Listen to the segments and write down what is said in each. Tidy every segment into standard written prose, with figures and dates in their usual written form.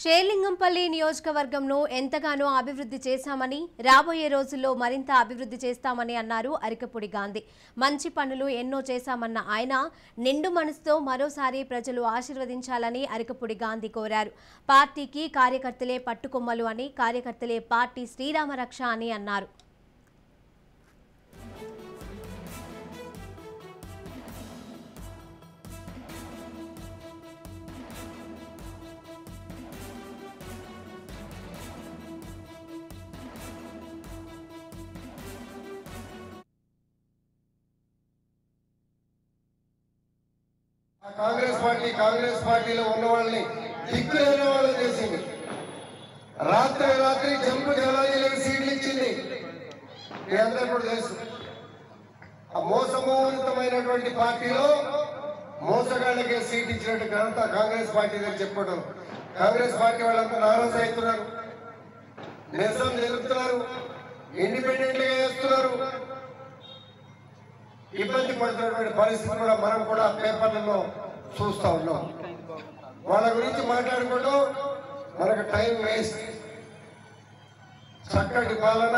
షేర్లింగంపల్లి నియోజకవర్గంను ఎంతగానో అభివృద్ధి చేశామని రాబోయే రోజుల్లో మరింత అభివృద్ధి చేస్తామని అన్నారు అరికపూడి గాంధీ. మంచి పనులు ఎన్నో చేశామన్న ఆయన నిండు మనసుతో మరోసారి ప్రజలు ఆశీర్వదించాలని అరికపూడి గాంధీ కోరారు. పార్టీకి కార్యకర్తలే పట్టుకొమ్మలు అని, కార్యకర్తలే పార్టీ శ్రీరామ రక్ష అని అన్నారు. కాంగ్రెస్ పార్టీలో ఉన్న వాళ్ళని దిక్కులేని వాళ్ళు చేసింది. రాత్రి జంపు జలాజీలకు సీట్లు ఇచ్చింది. మీ అందరూ కూడా తెలుసు. ఆ మోసమూరితమైనటువంటి పార్టీలో మోసగాళ్ళకే సీట్ ఇచ్చినట్టు ఘనత కాంగ్రెస్ పార్టీ దగ్గర చెప్పడం. కాంగ్రెస్ పార్టీ వాళ్ళంతా నారాజు అవుతున్నారు, నిరసన జరుపుతున్నారు, ఇండిపెండెంట్ గా చేస్తున్నారు. ఇబ్బంది పడుతున్నటువంటి పరిస్థితి కూడా మనం కూడా పేపర్లలో చూస్తూ ఉన్నాం. వాళ్ళ గురించి మాట్లాడుకుంటూ మనకు టైం వేస్ట్. చక్కటి పాలన,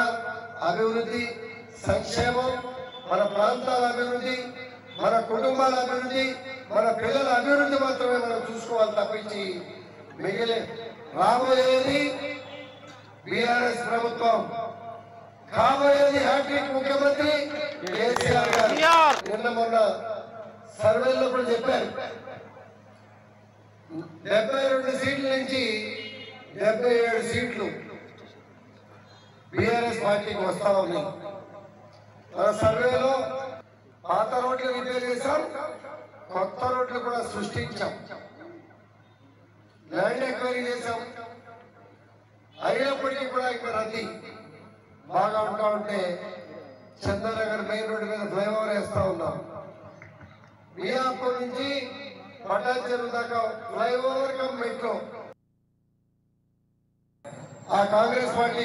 అభివృద్ధి, సంక్షేమం, మన ప్రాంతాల అభివృద్ధి, మన కుటుంబాల అభివృద్ధి, మన పిల్లల అభివృద్ధి మాత్రమే మనం చూసుకోవాలి తప్పించి మిగిలే రాబోయేది బీఆర్ఎస్ ప్రభుత్వం, కాబోయేది హ్యాట్రిక్ ముఖ్యమంత్రి కేసీఆర్ గారు. నిన్న మొన్న సర్వేలో కూడా చెప్పారు, 72 సీట్ల నుంచి 77 సీట్లు బీఆర్ఎస్ పార్టీకి వస్తా ఉన్నాయి. మన సర్వేలో పాత రోడ్లు రిపేర్ చేశాం, కొత్త రోడ్లు కూడా సృష్టించాం, ల్యాండ్ ఎక్వైరీ చేశాం. అయినప్పటికీ కూడా ఇక్కడ రద్దీ బాగా ఉంటా ఉంటే చంద్రనగర్ మెయిన్ రోడ్డు మీద ఫ్లైఓవర్ వేస్తా ఉన్నాం. మియాపూర్ నుంచి పటాచెరు దాకా ఫ్లైఓవర్ కమ్ మెట్రో. ఆ కాంగ్రెస్ పార్టీ